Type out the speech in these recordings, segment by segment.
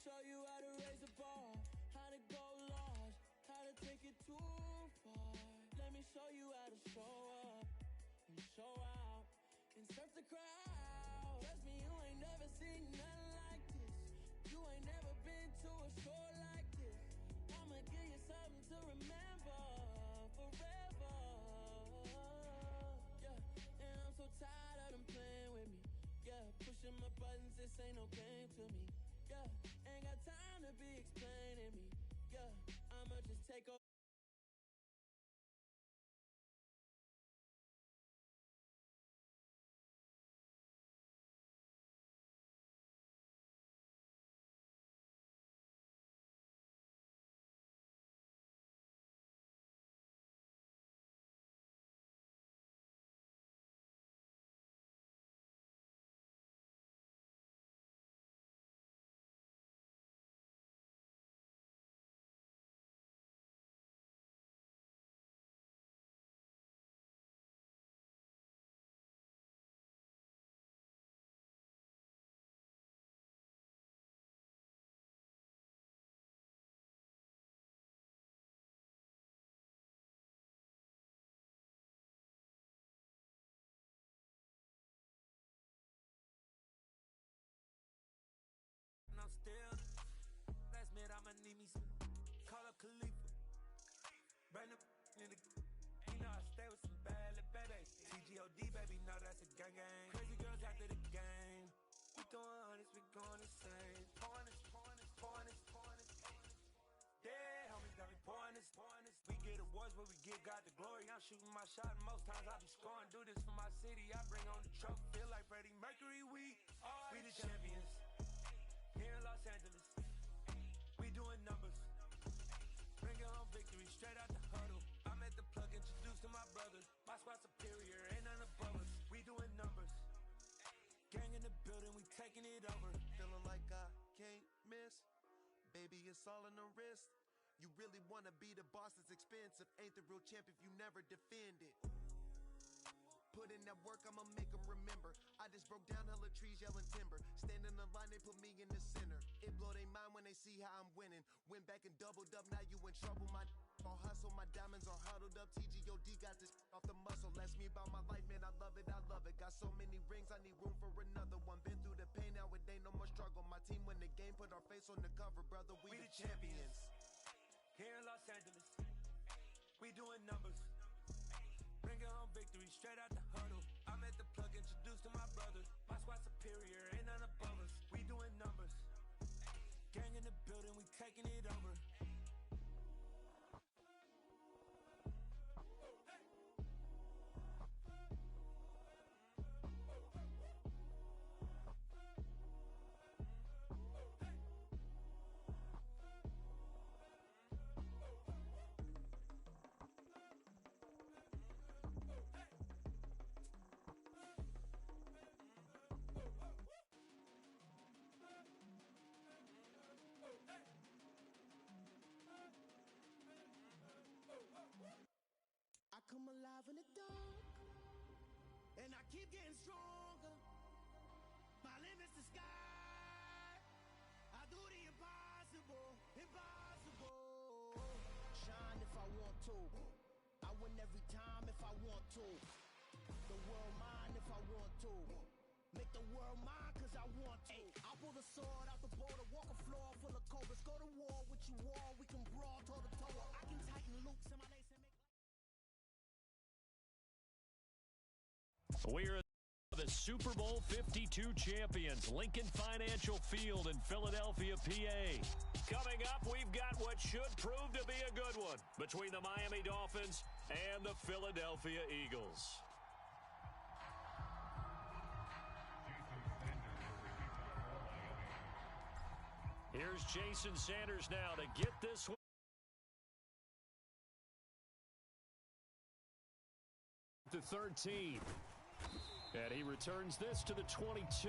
show you how to raise a bar, how to go large, how to take it too far. Let me show you how to show up and show out and surf the crowd. Trust me, you ain't never seen nothing like this. You ain't never been to a show like this. I'ma give you something to remember forever. Yeah, and I'm so tired of them playing with me. Yeah, pushing my buttons, this ain't no game to me. Yeah, ain't got time to be explaining me. Yeah, I'ma just take over. And I'm still, last minute I'ma need me some. Call up Khalifa, brand new in the. You know I stay with some bad little babies. TGOD baby, know that's a gang gang. Crazy girls after the game. We throwing hundreds, we going insane. Pouring this. Yeah, homies got me pouring this. We get awards, but we give God the glory. I'm shooting my shot, and most times I be scoring. Do this for my city, I bring on the trophy. Feel like Freddie Mercury, we the champions. Here in Los Angeles, we doing numbers. Bringing home victory straight out the huddle. I'm at the plug, introduced to my brothers. My squad superior, ain't none above us. We doing numbers. Gang in the building, we taking it over. Feeling like I can't miss. Baby, it's all in the wrist. You really wanna be the boss, it's expensive. Ain't the real champ if you never defend it. Put in that work, I'ma make them remember. I just broke down hella trees, yelling timber. Stand in the line, they put me in the center. It blow their mind when they see how I'm winning. Went back and doubled up, now you in trouble. My all hustle, my diamonds are huddled up. TGOD got this off the muscle. Ask me about my life, man, I love it. Got so many rings, I need room for another one. Been through the pain, now it ain't no more struggle. My team win the game, put our face on the cover, brother. We the champions. Here in Los Angeles, we doing numbers. Bringing home victory straight out the huddle. I'm at the plug, introduced to my brothers. My squad superior, ain't none above us. We doing numbers. Gang in the building, we taking it over. I come alive in the dark, and I keep getting stronger. My limit's the sky. I do the impossible. Shine if I want to. I win every time if I want to. The world mine if I want to. Make the world mine cause I want to. I'll pull the sword out the border, walk a floor full of cobras. Go to war with you all, we can brawl toe to toe. I can tighten loops in my lace and make. We're the Super Bowl 52 champions, Lincoln Financial Field in Philadelphia, PA. Coming up, we've got what should prove to be a good one between the Miami Dolphins and the Philadelphia Eagles. Here's Jason Sanders now to get this one. To 13. And he returns this to the 22.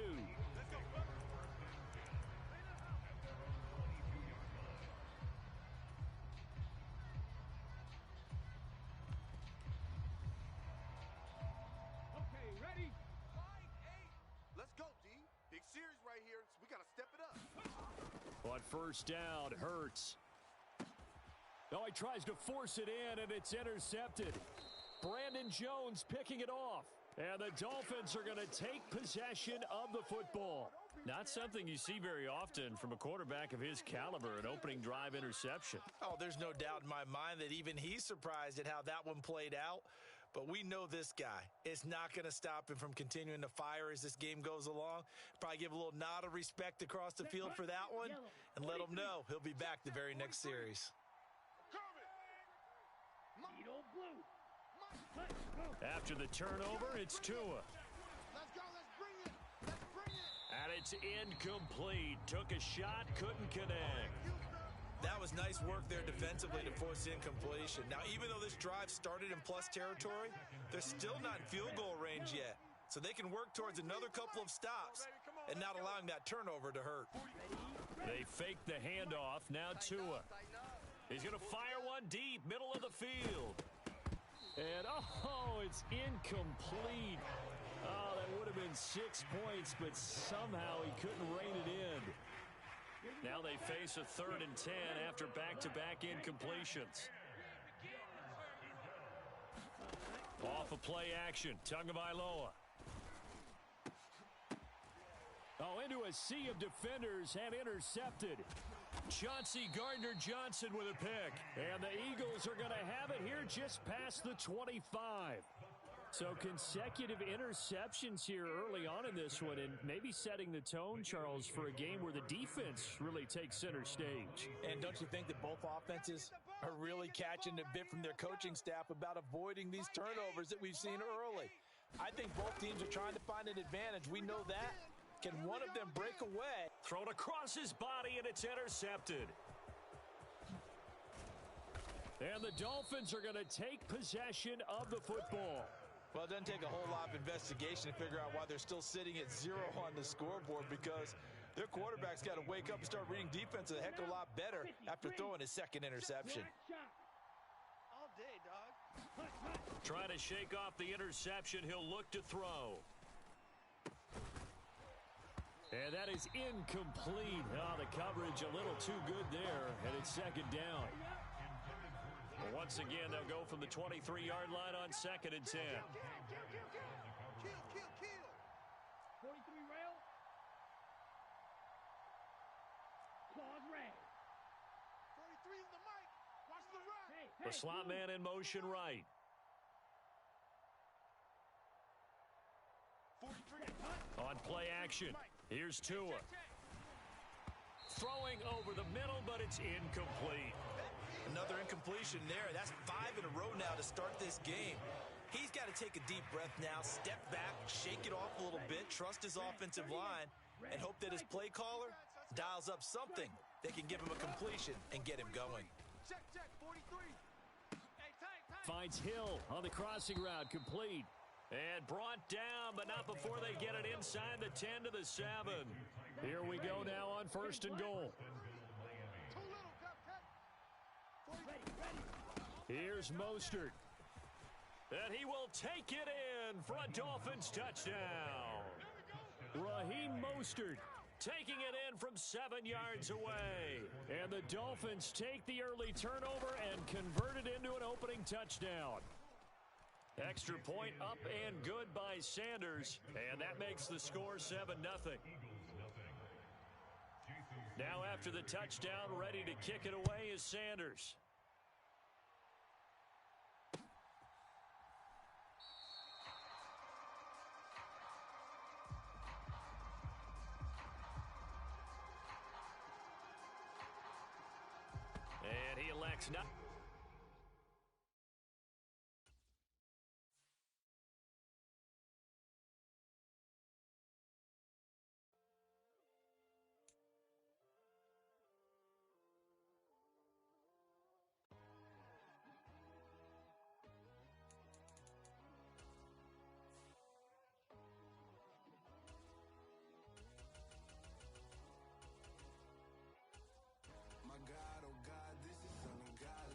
Okay, ready? Let's go, D. Big series right here, so we got to step it up. On first down, Hurts. Oh, he tries to force it in, and it's intercepted. Brandon Jones picking it off. And the Dolphins are going to take possession of the football. Not something you see very often from a quarterback of his caliber, an opening drive interception. Oh, there's no doubt in my mind that even he's surprised at how that one played out. But we know this guy. It's not going to stop him from continuing to fire as this game goes along. Probably give a little nod of respect across the field for that one and let him know he'll be back the very next series. After the turnover, it's Tua. And it's incomplete. Took a shot, couldn't connect. That was nice work there defensively to force incompletion. Now, even though this drive started in plus territory, they're still not in field goal range yet. So they can work towards another couple of stops and not allowing that turnover to hurt. They fake the handoff. Now Tua. He's going to fire one deep, middle of the field. And, oh, it's incomplete. Oh, that would have been 6 points, but somehow he couldn't rein it in. Now they face a 3rd and 10 after back-to-back incompletions. Off of play action, Tagovailoa. Oh, into a sea of defenders and intercepted. Chauncey Gardner-Johnson with a pick. And the Eagles are going to have it here just past the 25. So consecutive interceptions here early on in this one, and maybe setting the tone, Charles, for a game where the defense really takes center stage. And don't you think that both offenses are really catching a bit from their coaching staff about avoiding these turnovers that we've seen early? I think both teams are trying to find an advantage. We know that. Can one of them break away? Thrown across his body, and it's intercepted. And the Dolphins are going to take possession of the football. Well, it doesn't take a whole lot of investigation to figure out why they're still sitting at 0 on the scoreboard, because their quarterback's got to wake up and start reading defense a heck of a lot better after throwing his second interception. All day, dog. Trying to shake off the interception, he'll look to throw. And that is incomplete. Oh, the coverage a little too good there, and it's second down. Once again, they'll go from the 23-yard line on 2nd and 10. Kill. 43 rail. Claws red. 43 on the mic. Watch the run. The slot man in motion right. 43. On play action, here's Tua. Throwing over the middle, but it's incomplete. Another incompletion there. That's 5 in a row now to start this game. He's got to take a deep breath now, step back, shake it off a little bit, trust his offensive line, and hope that his play caller dials up something that can give him a completion and get him going. Check, 43. Hey, tank. Finds Hill on the crossing route, complete. And brought down, but not before they get it inside the 10 to the 7. Here we go now on 1st and goal. Too little, cupcake. Here's Mostert. And he will take it in for a Dolphins touchdown. Raheem Mostert taking it in from 7 yards away. And the Dolphins take the early turnover and convert it into an opening touchdown. Extra point up and good by Sanders. And that makes the score 7-0. Now after the touchdown, ready to kick it away is Sanders. And he elects not. My God, oh God, this is son of God.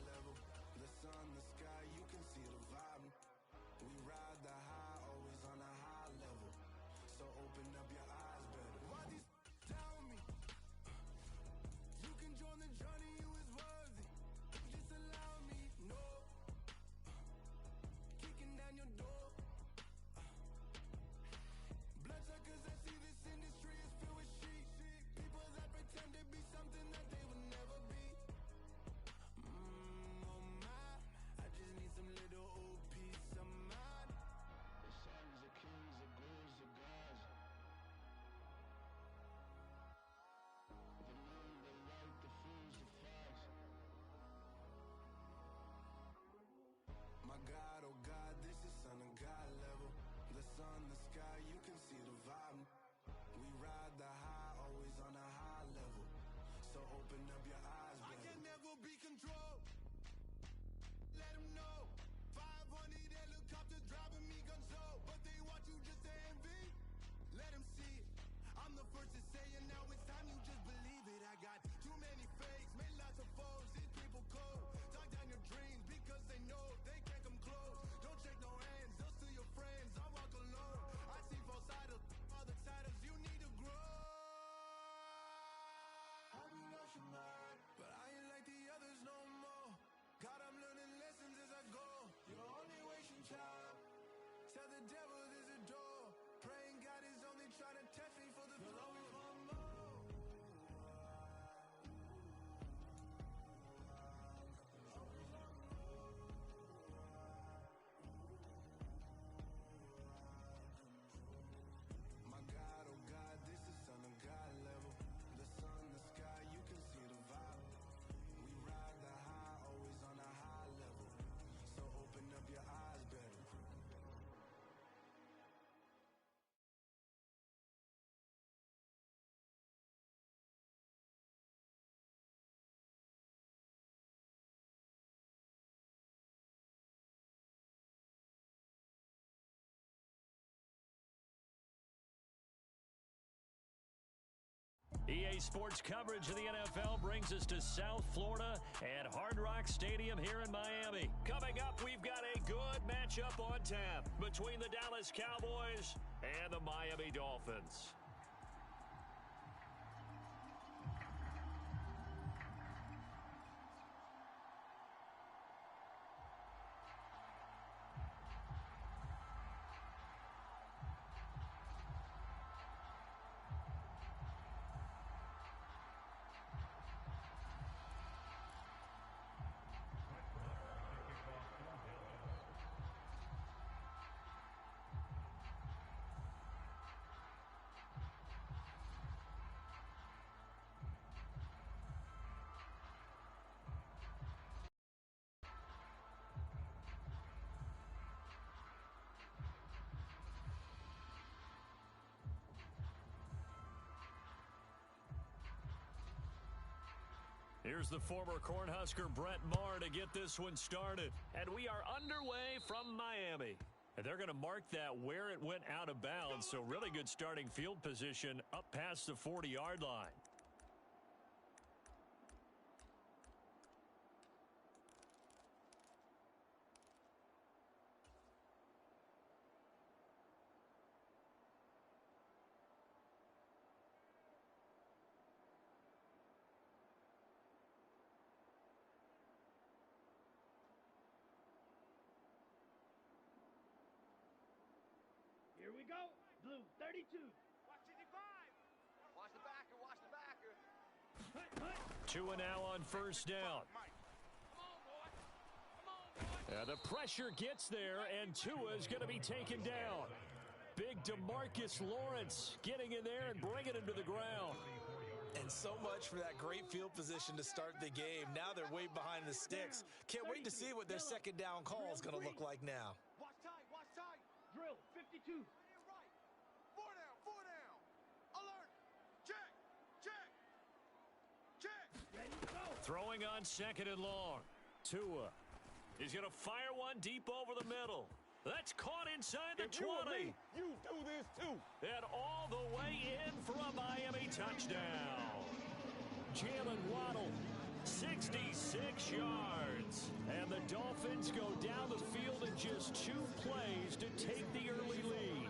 sun, the sky, you can see the vibe. We ride the high, always on a high level. So open up your eyes, baby. I can never be controlled. Let them know. 500 helicopters driving me gonzo, but they want you just to envy. Let them see it. I'm the first to say it, now it's time you just believe it. I got too many fakes, made lots of foes. These people cold. Talk down your dreams because they know they can't come close. Don't shake no hands, they'll steal your friends. I walk alone. I see false idols, other titles. You need to grow. Have you lost your mind? But I ain't like the others no more. God, I'm learning lessons as I go. You're only wasting time. Tell the devil there's a door. Praying God is only trying to test me for the you'll always want more. My God, oh God, this is son of God level. The sun, the sky, you can see the vibe. We ride the high, always on a high level. So open up your eyes, baby. EA Sports coverage of the NFL brings us to South Florida at Hard Rock Stadium here in Miami. Coming up, we've got a good matchup on tap between the Dallas Cowboys and the Miami Dolphins. Here's the former Cornhusker Brett Maher to get this one started. And we are underway from Miami. And they're going to mark that where it went out of bounds, so really good starting field position up past the 40-yard line. Here we go. Blue 32. Watch the divide. Watch the backer. Watch the backer. Two and now on first down. Mike. Come on, boy. Come on, boy. The pressure gets there, and Tua is going to be taken down. Big DeMarcus Lawrence getting in there and bringing him to the ground. And so much for that great field position to start the game. Now they're way behind the sticks. Can't wait to see what their second down call is going to look like now. Watch tight. Watch tight. Drill 52. Right. Four down. Four down. Alert. Check. Check. Check. Ready to go. Throwing on second and long. Tua. He's going to fire one deep over the middle. That's caught inside the 20. You do this too. And all the way in for a Miami touchdown. Jalen Waddle, 66 yards. And the Dolphins go down the field in just 2 plays to take the early lead.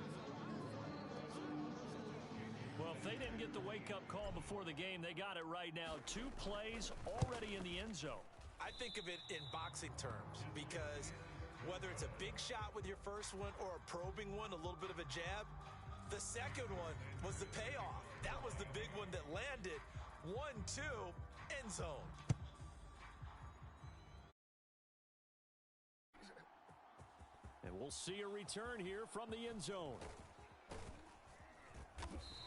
Well, if they didn't get the wake-up call before the game, they got it right now. 2 plays already in the end zone. I think of it in boxing terms because whether it's a big shot with your first one or a probing one, a little bit of a jab, the second one was the payoff. That was the big one that landed. 1-2, end zone. And we'll see a return here from the end zone.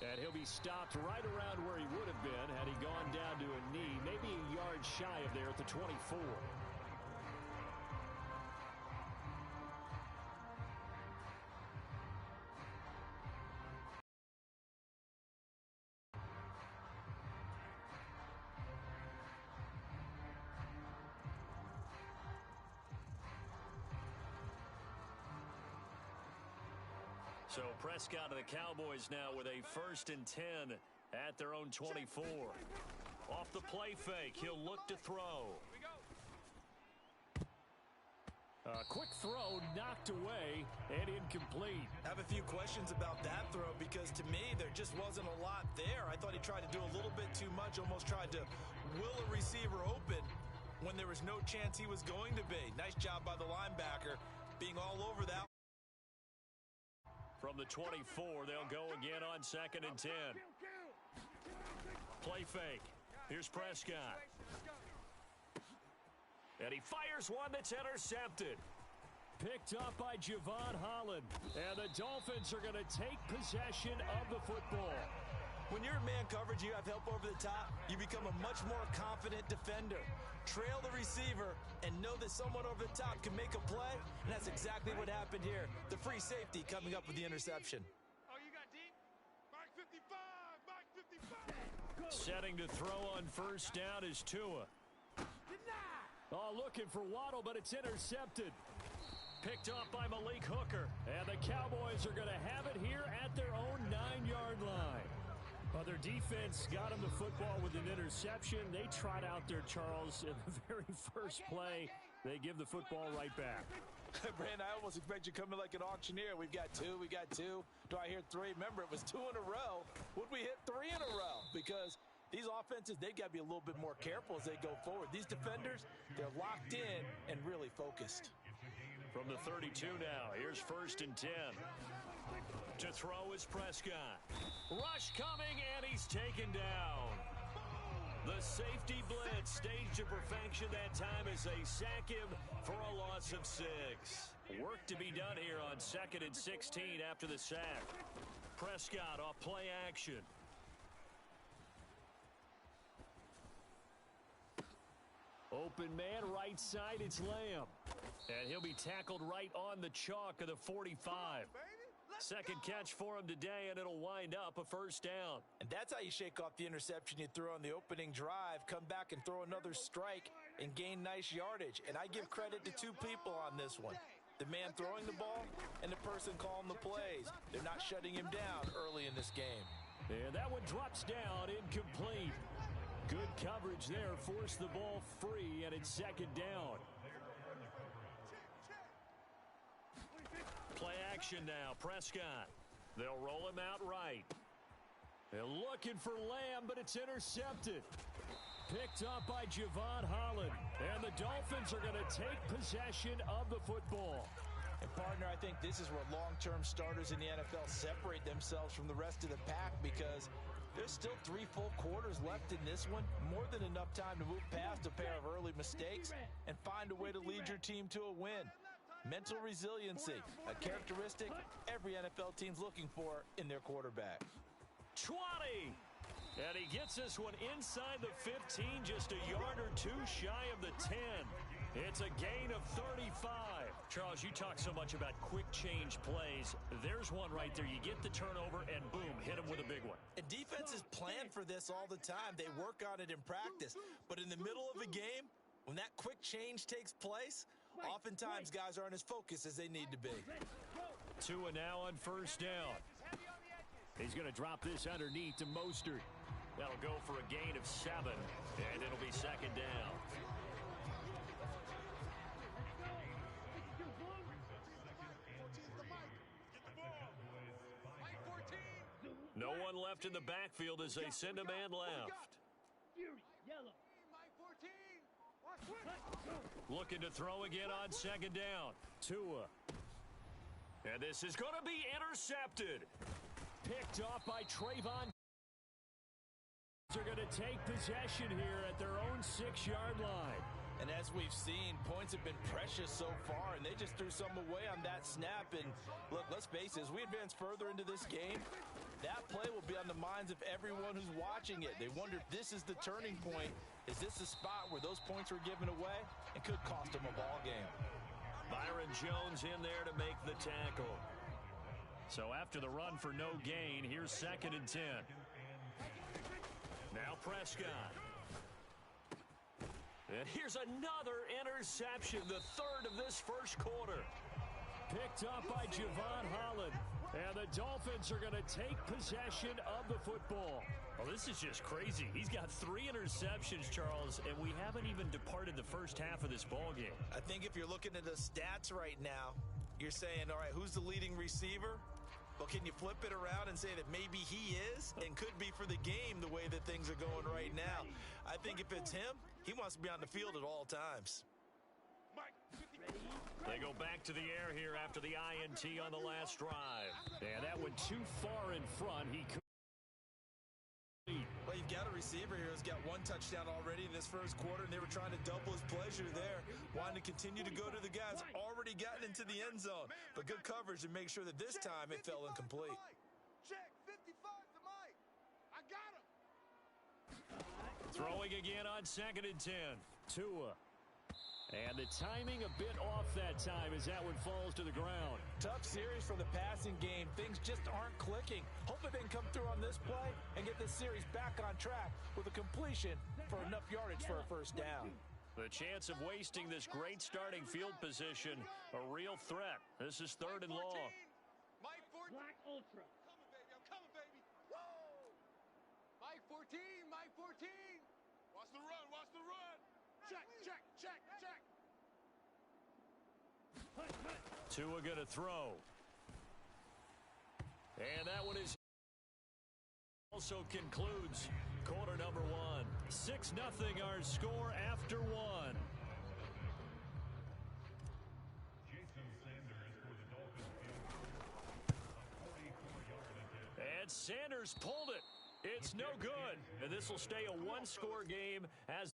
And he'll be stopped right around where he would have been had he gone down to a knee, maybe a yard shy of there at the 24. So Prescott and the Cowboys now with a 1st and 10 at their own 24. Off the play fake, he'll look to throw. A quick throw knocked away and incomplete. I have a few questions about that throw because to me there just wasn't a lot there. I thought he tried to do a little bit too much, almost tried to will a receiver open when there was no chance he was going to be. Nice job by the linebacker being all over that. From the 24, they'll go again on 2nd and 10. Play fake. Here's Prescott. And he fires one that's intercepted. Picked up by Javon Holland. And the Dolphins are going to take possession of the football. When you're in man coverage, you have help over the top, you become a much more confident defender. Trail the receiver and know that someone over the top can make a play, and that's exactly what happened here. The free safety coming up with the interception. Oh, you got deep? Mark 55, Mark 55. Setting to throw on 1st down is Tua. Oh, looking for Waddle, but it's intercepted. Picked off by Malik Hooker. And the Cowboys are going to have it here at their own 9-yard line. Well, their defense got them the football with an interception. They trot out there, Charles, in the very first play. They give the football right back. Brandon, I almost expect you coming like an auctioneer. We've got two. Do I hear 3? Remember, it was 2 in a row. Would we hit 3 in a row? Because these offenses, they've got to be a little bit more careful as they go forward. These defenders, they're locked in and really focused. From the 32 now, here's 1st and 10. To throw is Prescott. Rush coming, and he's taken down. The safety blitz staged to perfection that time as they sack him for a loss of 6. Work to be done here on 2nd and 16 after the sack. Prescott off play action. Open man, right side, it's Lamb. And he'll be tackled right on the chalk of the 45. Second catch for him today, and it'll wind up a 1st down. And that's how you shake off the interception you threw on the opening drive, come back and throw another strike and gain nice yardage. And I give credit to 2 people on this one. The man throwing the ball and the person calling the plays. They're not shutting him down early in this game. And that one drops down, incomplete. Good coverage there, forced the ball free, and it's 2nd down. Play action now, Prescott. They'll roll him out right. They're looking for Lamb, but it's intercepted. Picked up by Javon Holland. And the Dolphins are going to take possession of the football. And partner, I think this is where long-term starters in the NFL separate themselves from the rest of the pack because there's still 3 full quarters left in this one. More than enough time to move past a pair of early mistakes and find a way to lead your team to a win. Mental resiliency, a characteristic every NFL team's looking for in their quarterback. 20! And he gets this one inside the 15, just a yard or 2 shy of the 10. It's a gain of 35. Charles, you talk so much about quick change plays. There's one right there. You get the turnover, and boom, hit him with a big one. And defenses plan for this all the time. They work on it in practice. But in the middle of a game, when that quick change takes place, oftentimes guys aren't as focused as they need to be. Tua now on 1st down. He's going to drop this underneath to Mostert. That'll go for a gain of 7, and it'll be 2nd down. No one left in the backfield as they send a man left. Looking to throw again on 2nd down. Tua. And this is going to be intercepted. Picked off by Trayvon. They're going to take possession here at their own 6-yard line. And as we've seen, points have been precious so far, and they just threw some away on that snap. And look, let's face it, as we advance further into this game, that play will be on the minds of everyone who's watching it. They wonder if this is the turning point. Is this the spot where those points were given away and could cost them a ball game? Byron Jones in there to make the tackle. So after the run for no gain, here's 2nd and 10. Now Prescott. And here's another interception, the 3rd of this first quarter. Picked up by Javon Holland. And the Dolphins are going to take possession of the football. Well, this is just crazy. He's got 3 interceptions, Charles, and we haven't even departed the first half of this ballgame. I think if you're looking at the stats right now, you're saying, all right, who's the leading receiver? Well, can you flip it around and say that maybe he is and could be for the game the way that things are going right now? I think if it's him, he wants to be on the field at all times. They go back to the air here after the INT on the last drive. And that went too far in front. He could. Well, you've got a receiver here who's got 1 touchdown already in this first quarter, and they were trying to double his pleasure there, wanting to continue to go to the guys already gotten into the end zone. But good coverage to make sure that this time it fell incomplete. Check 55 to Mike. I got him. Throwing again on 2nd and 10. Tua. And the timing a bit off that time as that one falls to the ground. Tough series for the passing game. Things just aren't clicking. Hopefully they can come through on this play and get this series back on track with a completion for enough yardage for a first down. The chance of wasting this great starting field position, a real threat. This is 3rd and long. Mike 14. Black Ultra. Coming, baby. I'm coming, baby. Woo! Mike 14. Mike 14. Watch the run. Watch the run. Check, check, check, check. Tua going to throw. And that one is also concludes quarter number 1. 6-0 our score after 1. And Sanders pulled it. It's no good. And this will stay a 1-score game as